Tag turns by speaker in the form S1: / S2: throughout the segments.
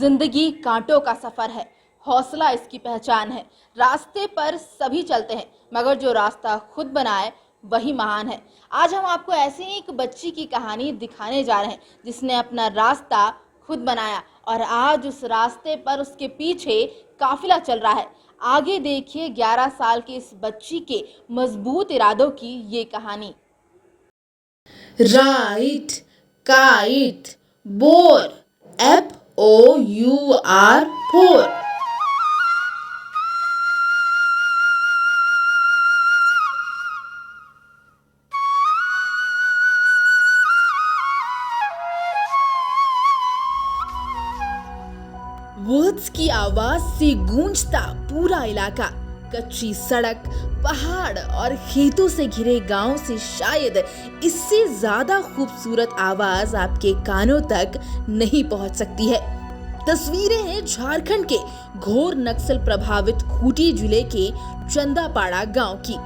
S1: जिंदगी कांटों का सफर है, हौसला इसकी पहचान है। रास्ते पर सभी चलते हैं, मगर जो रास्ता खुद बनाए वही महान है। आज हम आपको ऐसे ही एक बच्ची की कहानी दिखाने जा रहे हैं जिसने अपना रास्ता खुद बनाया और आज उस रास्ते पर उसके पीछे काफिला चल रहा है। आगे देखिए 11 साल की इस बच्ची के मजबूत इरादों की ये कहानी।
S2: Right, kite, bore, FOUR, four. Words की आवाज से गूंजता पूरा इलाका। कच्ची सड़क, पहाड़ और खेतों से घिरे गांव से शायद इससे ज्यादा खूबसूरत आवाज आपके कानों तक नहीं पहुंच सकती है। तस्वीरें हैं झारखंड के घोर नक्सल प्रभावित खूंटी जिले के चंदापाड़ा गांव की।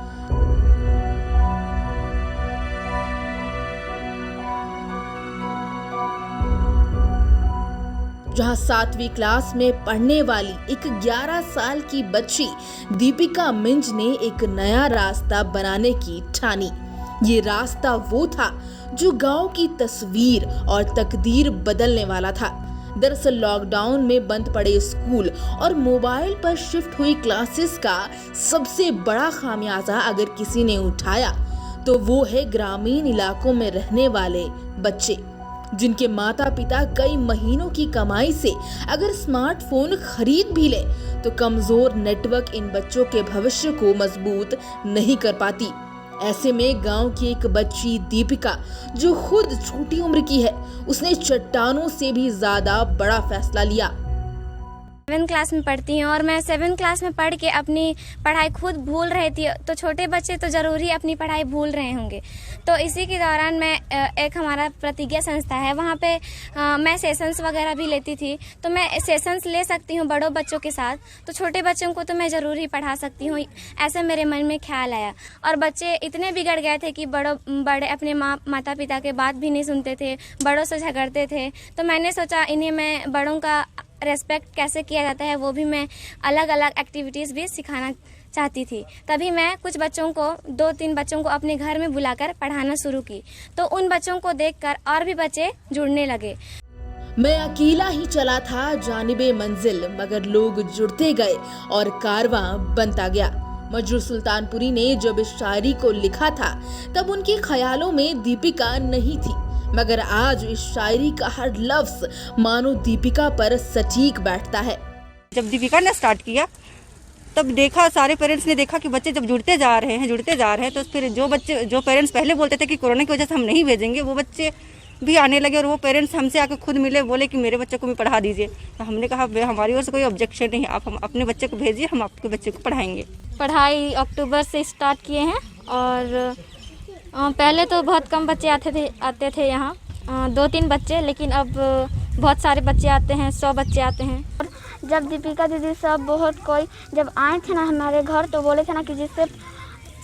S2: जहां 7वीं क्लास में पढ़ने वाली एक 11 साल की बच्ची दीपिका मिंज ने एक नया रास्ता बनाने की ठानी। ये रास्ता वो था जो गांव की तस्वीर और तकदीर बदलने वाला था। दरअसल लॉकडाउन में बंद पड़े स्कूल और मोबाइल पर शिफ्ट हुई क्लासेस का सबसे बड़ा खामियाजा अगर किसी ने उठाया तो वो है ग्रामीण इलाकों में रहने वाले बच्चे, जिनके माता पिता कई महीनों की कमाई से अगर स्मार्टफोन खरीद भी ले तो कमजोर नेटवर्क इन बच्चों के भविष्य को मजबूत नहीं कर पाती। ऐसे में गांव की एक बच्ची दीपिका, जो खुद छोटी उम्र की है, उसने चट्टानों से भी ज्यादा बड़ा फैसला लिया।
S3: 7वीं क्लास में पढ़ती हूँ और मैं 7वीं क्लास में पढ़ के अपनी पढ़ाई खुद भूल रही थी। तो छोटे बच्चे तो ज़रूर ही अपनी पढ़ाई भूल रहे होंगे। तो इसी के दौरान मैं एक हमारा प्रतिज्ञा संस्था है, वहाँ पे मैं सेशंस वगैरह भी लेती थी। तो मैं सेशंस ले सकती हूँ बड़ों बच्चों के साथ, तो छोटे बच्चों को तो मैं ज़रूर ही पढ़ा सकती हूँ, ऐसे मेरे मन में ख्याल आया। और बच्चे इतने बिगड़ गए थे कि बड़े अपने माता पिता के बात भी नहीं सुनते थे, बड़ों से झगड़ते थे। तो मैंने सोचा इन्हें मैं बड़ों का रेस्पेक्ट कैसे किया जाता है वो भी मैं अलग अलग एक्टिविटीज़ भी सिखाना चाहती थी। तभी मैं कुछ बच्चों को 2-3 बच्चों को अपने घर में बुलाकर पढ़ाना शुरू की। तो उन बच्चों को देखकर और भी बच्चे जुड़ने लगे।
S2: मैं अकेला ही चला था जानिबे मंजिल, मगर लोग जुड़ते गए और कारवां बनता गया। मजरूर सुल्तानपुरी ने जब इस शायरी को लिखा था तब उनके ख्यालों में दीपिका नहीं थी, मगर आज इस शायरी का हर लफ्ज मानो दीपिका पर सटीक बैठता है।
S4: जब दीपिका ने स्टार्ट किया तब देखा, सारे पेरेंट्स ने देखा कि बच्चे जब जुड़ते जा रहे हैं तो फिर जो पेरेंट्स पहले बोलते थे कि कोरोना की वजह से हम नहीं भेजेंगे, वो बच्चे भी आने लगे और वो पेरेंट्स हमसे आकर खुद मिले, बोले कि मेरे बच्चे को भी पढ़ा दीजिए। तो हमने कहा हमारी ओर से कोई ऑब्जेक्शन नहीं है, आप हम अपने बच्चे को भेजिए, हम आपके बच्चे को पढ़ाएंगे।
S3: पढ़ाई अक्टूबर से स्टार्ट किए हैं और पहले तो बहुत कम बच्चे आते थे यहाँ, 2-3 बच्चे, लेकिन अब बहुत सारे बच्चे आते हैं, 100 बच्चे आते हैं। और जब दीपिका दीदी सब बहुत कोई जब आए थे ना हमारे घर, तो बोले थे ना कि जिससे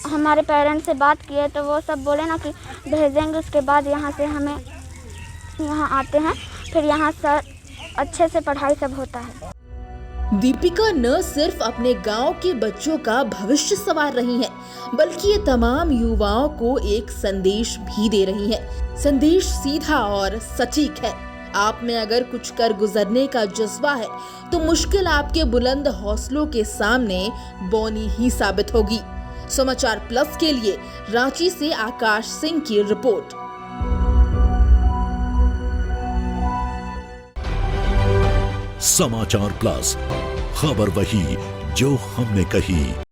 S3: हमारे पेरेंट्स से बात किए तो वो सब बोले ना कि भेजेंगे। उसके बाद यहाँ से हमें यहाँ आते हैं, फिर यहाँ सर अच्छे से पढ़ाई सब होता है।
S2: दीपिका न सिर्फ अपने गांव के बच्चों का भविष्य संवार रही हैं, बल्कि ये तमाम युवाओं को एक संदेश भी दे रही हैं। संदेश सीधा और सटीक है। आप में अगर कुछ कर गुजरने का जज्बा है तो मुश्किल आपके बुलंद हौसलों के सामने बौनी ही साबित होगी। समाचार प्लस के लिए रांची से आकाश सिंह की रिपोर्ट।
S5: समाचार प्लस, खबर वही जो हमने कही।